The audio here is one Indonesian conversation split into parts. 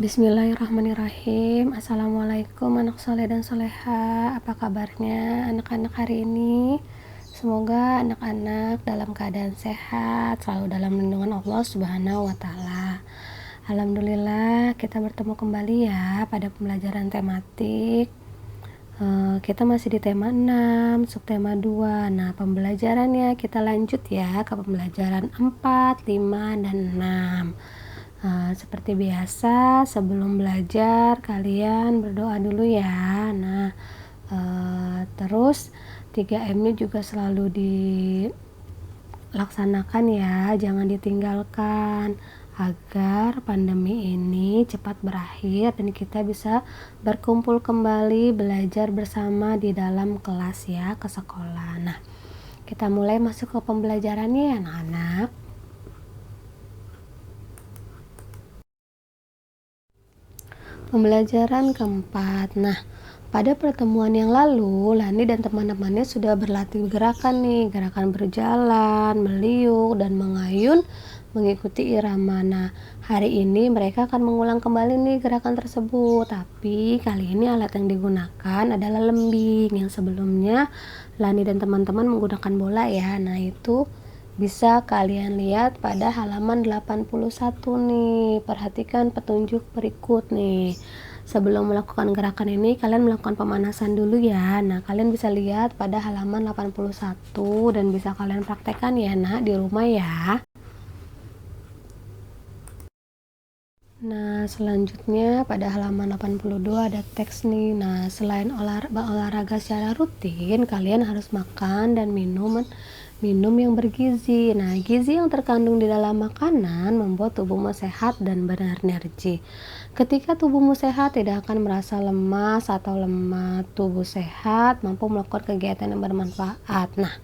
Bismillahirrahmanirrahim. Assalamualaikum anak soleh dan soleha. Apa kabarnya anak-anak hari ini? Semoga anak-anak dalam keadaan sehat, selalu dalam lindungan Allah Subhanahu wa Ta'ala. Alhamdulillah, kita bertemu kembali ya pada pembelajaran tematik. Kita masih di tema 6, subtema 2. Nah, pembelajarannya kita lanjut ya ke pembelajaran 4, 5, dan 6. Seperti biasa, sebelum belajar kalian berdoa dulu ya. Nah, terus 3M-nya juga selalu dilaksanakan ya, jangan ditinggalkan agar pandemi ini cepat berakhir dan kita bisa berkumpul kembali belajar bersama di dalam kelas ya, ke sekolah. Nah, kita mulai masuk ke pembelajarannya ya anak-anak. Pembelajaran keempat. Nah, pada pertemuan yang lalu, Lani dan teman-temannya sudah berlatih gerakan nih, gerakan berjalan, meliuk, dan mengayun mengikuti irama. Nah, hari ini mereka akan mengulang kembali nih gerakan tersebut, tapi kali ini alat yang digunakan adalah lembing. Yang sebelumnya Lani dan teman-teman menggunakan bola ya. Nah, itu bisa kalian lihat pada halaman 81 nih. Perhatikan petunjuk berikut nih. Sebelum melakukan gerakan ini, kalian melakukan pemanasan dulu ya. Nah, kalian bisa lihat pada halaman 81 dan bisa kalian praktekkan ya nak di rumah ya. Nah, selanjutnya pada halaman 82 ada teks nih. Nah, selain olahraga secara rutin, kalian harus makan dan minum yang bergizi. Nah, gizi yang terkandung di dalam makanan membuat tubuhmu sehat dan berenergi. Ketika tubuhmu sehat, tidak akan merasa lemas atau lemah. Tubuh sehat mampu melakukan kegiatan yang bermanfaat. Nah,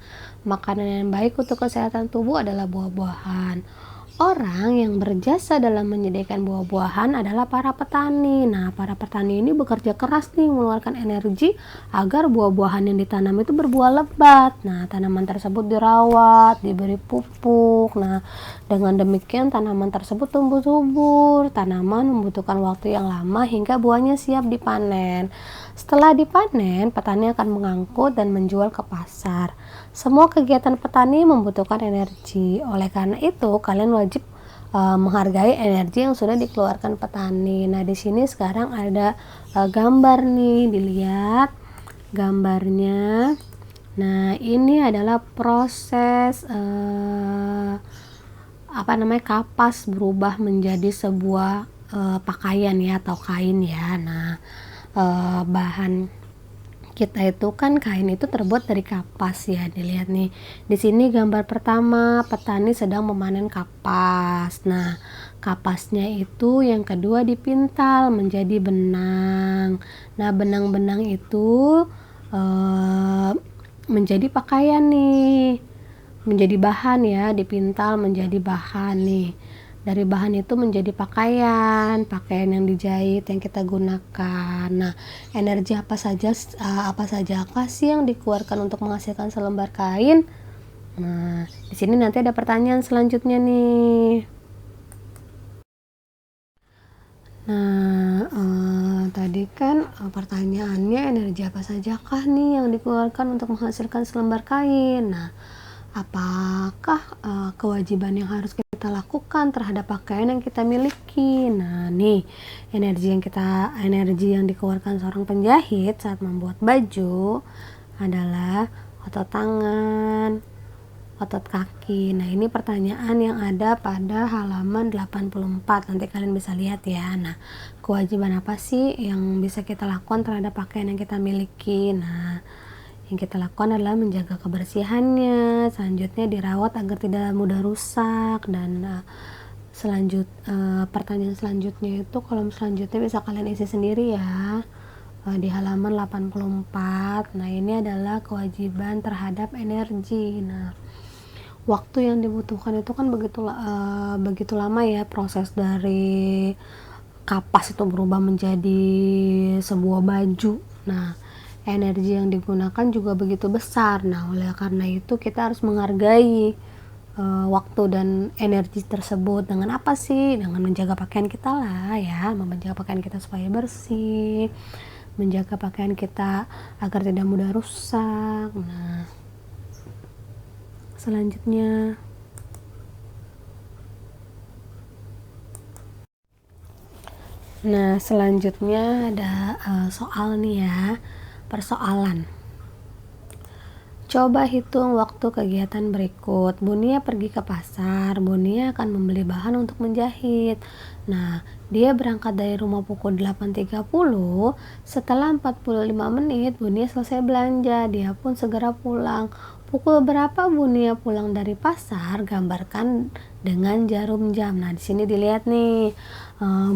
makanan yang baik untuk kesehatan tubuh adalah buah-buahan. Orang yang berjasa dalam menyediakan buah-buahan adalah para petani. Nah, para petani ini bekerja keras nih mengeluarkan energi agar buah-buahan yang ditanam itu berbuah lebat. Nah, tanaman tersebut dirawat, diberi pupuk. Nah, dengan demikian tanaman tersebut tumbuh subur. Tanaman membutuhkan waktu yang lama hingga buahnya siap dipanen. Setelah dipanen, petani akan mengangkut dan menjual ke pasar. Semua kegiatan petani membutuhkan energi. Oleh karena itu, kalian wajib menghargai energi yang sudah dikeluarkan petani. Nah, di sini sekarang ada gambar nih, dilihat gambarnya. Nah, ini adalah proses kapas berubah menjadi sebuah pakaian ya atau kain ya. Nah, bahan kita itu kan kain itu terbuat dari kapas ya, dilihat nih. Di sini gambar pertama petani sedang memanen kapas. Nah, kapasnya itu yang kedua dipintal menjadi benang. Nah, benang-benang itu menjadi pakaian nih, menjadi bahan ya, dipintal menjadi bahan nih. Dari bahan itu menjadi pakaian yang dijahit yang kita gunakan. Nah, energi apa saja sih yang dikeluarkan untuk menghasilkan selembar kain? Nah, di sini nanti ada pertanyaan selanjutnya nih. Nah, tadi kan pertanyaannya energi apa sajakah nih yang dikeluarkan untuk menghasilkan selembar kain? Nah, apakah kewajiban yang harus kita lakukan terhadap pakaian yang kita miliki? Nah, nih energi yang dikeluarkan seorang penjahit saat membuat baju adalah otot tangan, otot kaki. Nah, ini pertanyaan yang ada pada halaman 84. Nanti kalian bisa lihat ya. Nah, kewajiban apa sih yang bisa kita lakukan terhadap pakaian yang kita miliki? Nah, yang kita lakukan adalah menjaga kebersihannya, selanjutnya dirawat agar tidak mudah rusak, dan pertanyaan selanjutnya itu kolom selanjutnya bisa kalian isi sendiri ya di halaman 84. Nah, ini adalah kewajiban terhadap energi. Nah, waktu yang dibutuhkan itu kan begitu lama ya proses dari kapas itu berubah menjadi sebuah baju. Nah, energi yang digunakan juga begitu besar. Nah, oleh karena itu kita harus menghargai waktu dan energi tersebut dengan apa sih? Dengan menjaga pakaian kita lah ya, menjaga pakaian kita supaya bersih, menjaga pakaian kita agar tidak mudah rusak. Nah, selanjutnya ada soal nih ya, persoalan. Coba hitung waktu kegiatan berikut. Bunia pergi ke pasar. Bunia akan membeli bahan untuk menjahit. Nah, dia berangkat dari rumah pukul 8.30. Setelah 45 menit, Bunia selesai belanja. Dia pun segera pulang. Pukul berapa Bunia pulang dari pasar? Gambarkan dengan jarum jam. Nah, di sini dilihat nih.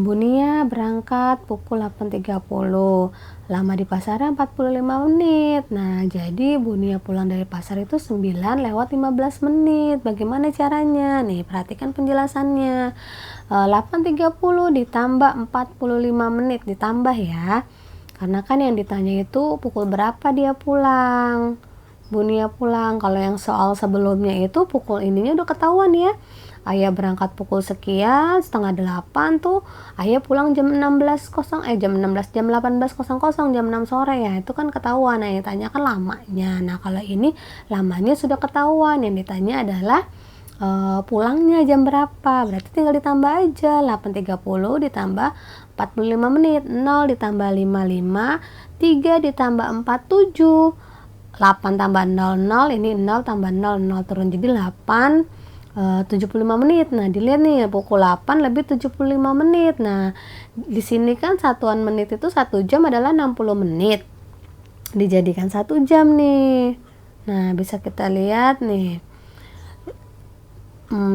Bunia berangkat pukul 8.30. Lama di pasarnya 45 menit. Nah, jadi Bunia pulang dari pasar itu 9:15 menit. Bagaimana caranya? Nih, perhatikan penjelasannya. 8.30 ditambah 45 menit ditambah ya. Karena kan yang ditanya itu pukul berapa dia pulang. Bunia pulang. Kalau yang soal sebelumnya itu pukul ininya udah ketahuan ya. Ayah berangkat pukul sekian, 7:30 tuh. Ayah pulang jam 18:00, jam 6 sore ya. Itu kan ketahuan. Nah, yang ditanya kan lamanya. Nah, kalau ini lamanya sudah ketahuan. Yang ditanya adalah pulangnya jam berapa. Berarti tinggal ditambah aja. 8.30 ditambah 45 menit. 0 ditambah 55, 3 ditambah 4, 7. 8 tambah 00, ini 0 tambah 0, 0 turun jadi 8, 75 menit. Nah, dilihat nih pukul 8 lebih 75 menit. Nah, di sini kan satuan menit itu 1 jam adalah 60 menit. Dijadikan 1 jam nih. Nah, bisa kita lihat nih.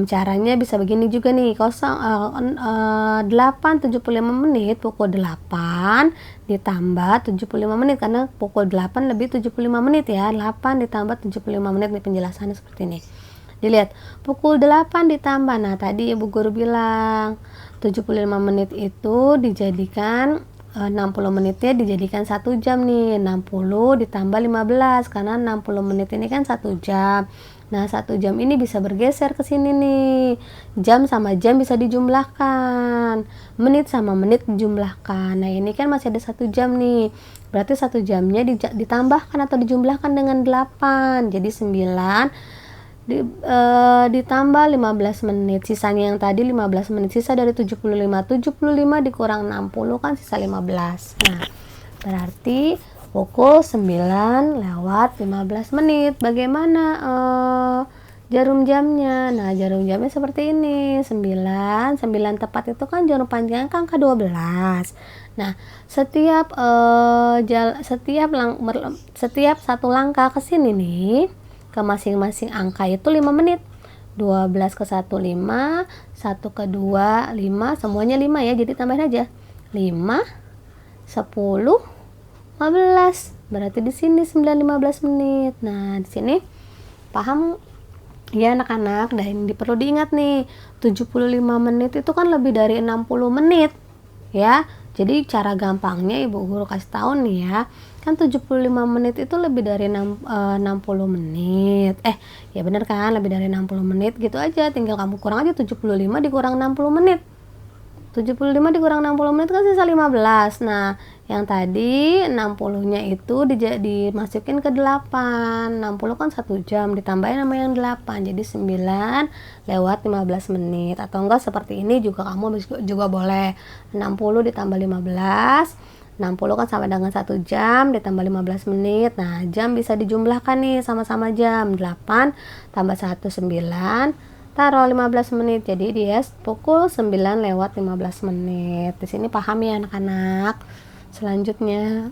Caranya bisa begini juga nih. 8:75 menit pukul 8 ditambah 75 menit karena pukul 8 lebih 75 menit ya. 8 ditambah 75 menit nih penjelasannya seperti ini. Dilihat pukul 8 ditambah. Nah, tadi Ibu Guru bilang 75 menit itu dijadikan 60 menitnya dijadikan 1 jam nih. 60 ditambah 15 karena 60 menit ini kan 1 jam. Nah, 1 jam ini bisa bergeser ke sini nih. Jam sama jam bisa dijumlahkan. Menit sama menit dijumlahkan. Nah, ini kan masih ada 1 jam nih. Berarti 1 jamnya ditambahkan atau dijumlahkan dengan 8. Jadi 9 ditambah 15 menit. Sisanya yang tadi 15 menit. Sisa dari 75. 75 dikurang 60 kan sisa 15. Nah, berarti pukul 9:15 menit. Bagaimana jarum jamnya? Nah, jarum jamnya seperti ini. 9 tepat itu kan jarum panjangnya kan angka 12. Nah, setiap satu langkah ke sini nih, ke masing-masing angka itu 5 menit. 12 ke 1 5, 1 ke 2 5, semuanya 5 ya. Jadi tambahin aja. 5 10 15. Berarti di sini 9:15 menit. Nah, di sini paham ya anak-anak? Dan ini perlu diingat nih, 75 menit itu kan lebih dari 60 menit. Ya. Jadi cara gampangnya Ibu Guru kasih tahu nih ya. Kan 75 menit itu lebih dari 60 menit. Ya benar kan? Lebih dari 60 menit gitu aja. Tinggal kamu kurang aja 75 dikurang 60 menit. 75 dikurang 60 menit kan sisa 15. Nah, yang tadi 60-nya itu dimasukin ke 8. 60 kan 1 jam ditambahin sama yang 8. Jadi 9:15 menit. Atau enggak seperti ini juga kamu juga boleh. 60 ditambah 15. 60 kan sama dengan 1 jam ditambah 15 menit. Nah, jam bisa dijumlahkan nih sama-sama jam. 8 tambah 1 9. Taruh 15 menit. Jadi dia pukul 9:15 menit. Di sini paham ya anak-anak? Selanjutnya.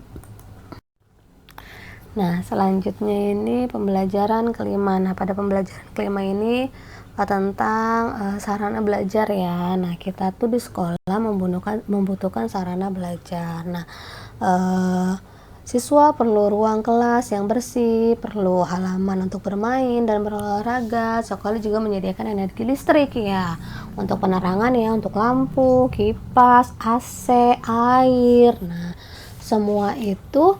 Nah, selanjutnya ini pembelajaran kelima. Nah, pada pembelajaran kelima ini tentang sarana belajar ya. Nah, kita tuh di sekolah membutuhkan sarana belajar. Nah, siswa perlu ruang kelas yang bersih, perlu halaman untuk bermain dan berolahraga. Sekolah juga menyediakan energi listrik ya, untuk penerangan ya, untuk lampu, kipas, AC, air. Nah, semua itu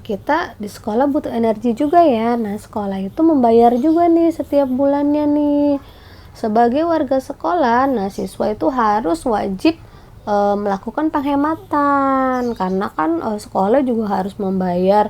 kita di sekolah butuh energi juga ya. Nah, sekolah itu membayar juga nih setiap bulannya nih. Sebagai warga sekolah, nah siswa itu harus wajib melakukan penghematan karena kan sekolah juga harus membayar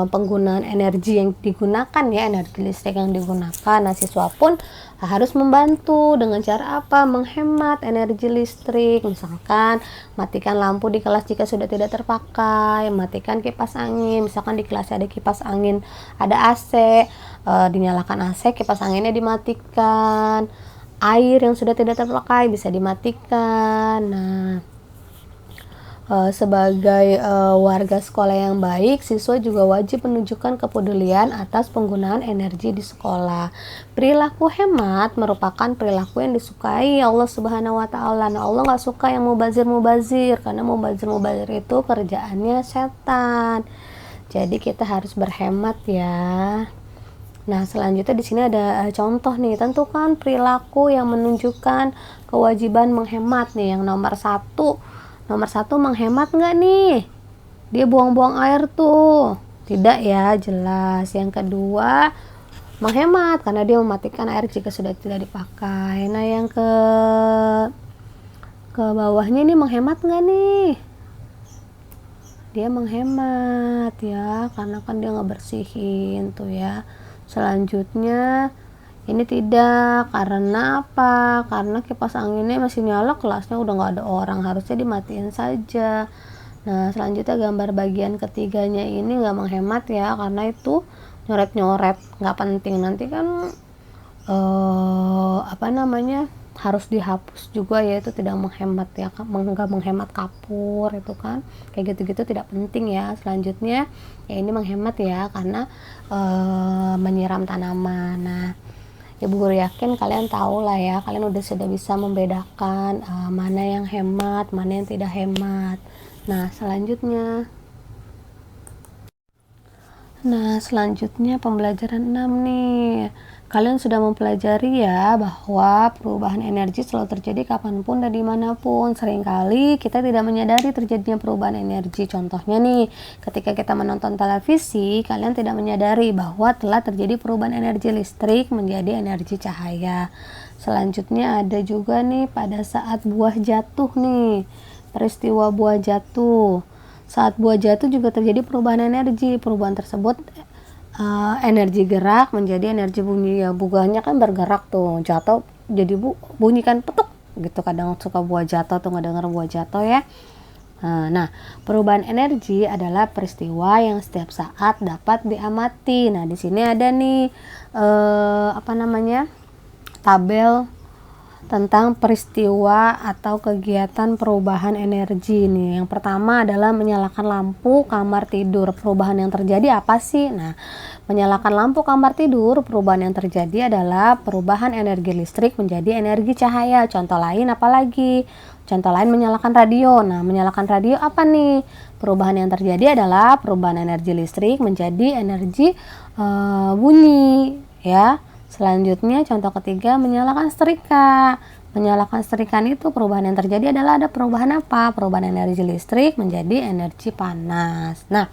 penggunaan energi yang digunakan ya, energi listrik yang digunakan. Nah, siswa pun harus membantu dengan cara apa? Menghemat energi listrik. Misalkan matikan lampu di kelas jika sudah tidak terpakai, matikan kipas angin. Misalkan di kelas ada kipas angin, ada AC, dinyalakan AC, kipas anginnya dimatikan. Air yang sudah tidak terpakai bisa dimatikan. Nah, sebagai warga sekolah yang baik, siswa juga wajib menunjukkan kepedulian atas penggunaan energi di sekolah. Perilaku hemat merupakan perilaku yang disukai Allah Subhanahu wa Ta'ala. Nah, Allah nggak suka yang mubazir karena mubazir itu kerjaannya setan. Jadi kita harus berhemat ya. Nah, selanjutnya di sini ada contoh nih. Tentukan perilaku yang menunjukkan kewajiban menghemat nih. Yang nomor satu menghemat nggak nih? Dia buang-buang air tuh. Tidak ya, jelas. Yang kedua, menghemat karena dia mematikan air jika sudah tidak dipakai. Nah, yang ke bawahnya nih menghemat nggak nih? Dia menghemat ya, karena kan dia nggak bersihin tuh ya. Selanjutnya ini tidak, karena apa? Karena kipas anginnya masih nyala, kelasnya udah nggak ada orang, harusnya dimatiin saja. Nah, selanjutnya gambar bagian ketiganya ini nggak menghemat ya, karena itu nyoret-nyoret nggak penting, nanti kan harus dihapus juga ya, itu tidak menghemat ya, nggak menghemat kapur itu kan, kayak gitu-gitu tidak penting ya. Selanjutnya ya ini menghemat ya, karena menyiram tanaman. Nah, Ibu guru yakin kalian tahu lah ya, kalian sudah bisa membedakan mana yang hemat, mana yang tidak hemat. Nah, selanjutnya pembelajaran 6 nih. Kalian sudah mempelajari ya bahwa perubahan energi selalu terjadi kapanpun dan dimanapun. Seringkali kita tidak menyadari terjadinya perubahan energi. Contohnya nih, ketika kita menonton televisi, kalian tidak menyadari bahwa telah terjadi perubahan energi listrik menjadi energi cahaya. Selanjutnya ada juga nih pada saat buah jatuh nih, peristiwa buah jatuh. Saat buah jatuh juga terjadi perubahan energi. Perubahan tersebut energi gerak menjadi energi bunyi ya, buahnya kan bergerak tuh, jatuh jadi bunyi kan petuk gitu. Kadang suka buah jatuh tuh, ngedenger buah jatuh ya. Nah, perubahan energi adalah peristiwa yang setiap saat dapat diamati. Nah, di sini ada nih tabel tentang peristiwa atau kegiatan perubahan energi nih. Yang pertama adalah menyalakan lampu kamar tidur. Perubahan yang terjadi apa sih? Nah, menyalakan lampu kamar tidur, perubahan yang terjadi adalah perubahan energi listrik menjadi energi cahaya. Contoh lain apa lagi? Contoh lain menyalakan radio. Nah, menyalakan radio apa nih? Perubahan yang terjadi adalah perubahan energi listrik menjadi energi bunyi ya. Selanjutnya contoh ketiga menyalakan setrika. Menyalakan setrika itu perubahan yang terjadi adalah ada perubahan apa? Perubahan energi listrik menjadi energi panas. Nah,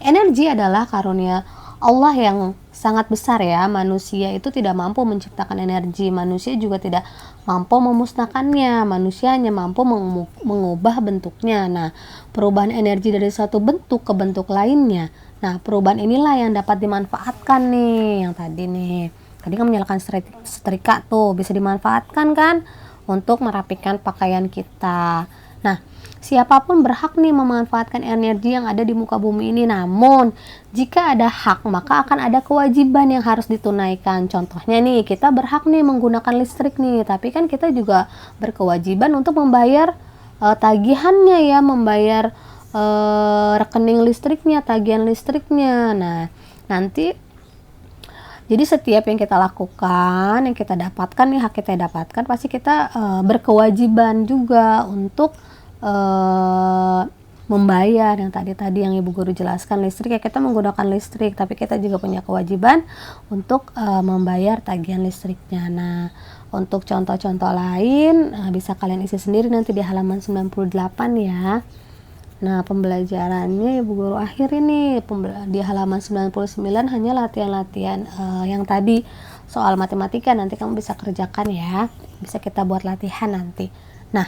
energi adalah karunia Allah yang sangat besar ya. Manusia itu tidak mampu menciptakan energi. Manusia juga tidak mampu memusnahkannya. Manusia hanya mampu mengubah bentuknya. Nah, perubahan energi dari satu bentuk ke bentuk lainnya. Nah, perubahan inilah yang dapat dimanfaatkan nih. Yang tadi nih. Tadi kan menyalakan setrika tuh bisa dimanfaatkan kan untuk merapikan pakaian kita. Nah, siapapun berhak nih memanfaatkan energi yang ada di muka bumi ini. Namun, jika ada hak, maka akan ada kewajiban yang harus ditunaikan. Contohnya nih, kita berhak nih menggunakan listrik nih, tapi kan kita juga berkewajiban untuk membayar tagihannya ya, membayar rekening listriknya, tagihan listriknya. Nah, nanti jadi setiap yang kita lakukan, yang kita dapatkan nih, hak kita dapatkan, pasti kita berkewajiban juga untuk membayar yang tadi yang Ibu Guru jelaskan. Listrik ya, kita menggunakan listrik, tapi kita juga punya kewajiban untuk membayar tagihan listriknya. Nah, untuk contoh-contoh lain bisa kalian isi sendiri nanti di halaman 98 ya. Nah, pembelajarannya Ibu Guru akhiri nih di halaman 99 hanya latihan-latihan yang tadi soal matematika, nanti kamu bisa kerjakan ya. Bisa kita buat latihan nanti. Nah,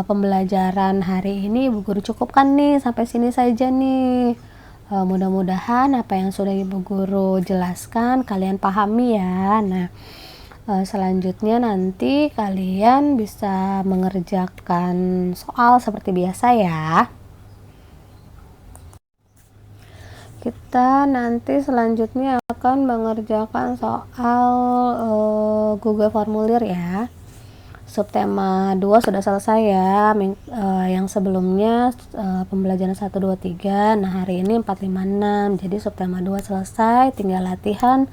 pembelajaran hari ini Ibu Guru cukupkan nih sampai sini saja nih. Mudah-mudahan apa yang sudah Ibu Guru jelaskan kalian pahami ya. Nah, selanjutnya nanti kalian bisa mengerjakan soal seperti biasa ya. Kita nanti selanjutnya akan mengerjakan soal Google Formulir ya. Subtema 2 sudah selesai ya. Yang sebelumnya pembelajaran 1, 2, 3. Nah, hari ini 4, 5, 6. Jadi subtema 2 selesai, tinggal latihan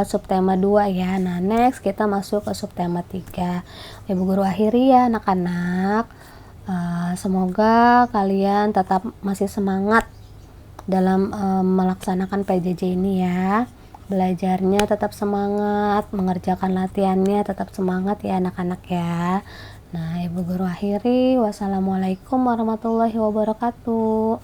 subtema 2 ya. Nah, next kita masuk ke subtema 3. Ibu Guru akhiri ya anak-anak. Semoga kalian tetap masih semangat dalam melaksanakan PJJ ini ya. Belajarnya tetap semangat, mengerjakan latihannya tetap semangat ya anak-anak ya. Nah, Ibu Guru akhiri. Wassalamualaikum warahmatullahi wabarakatuh.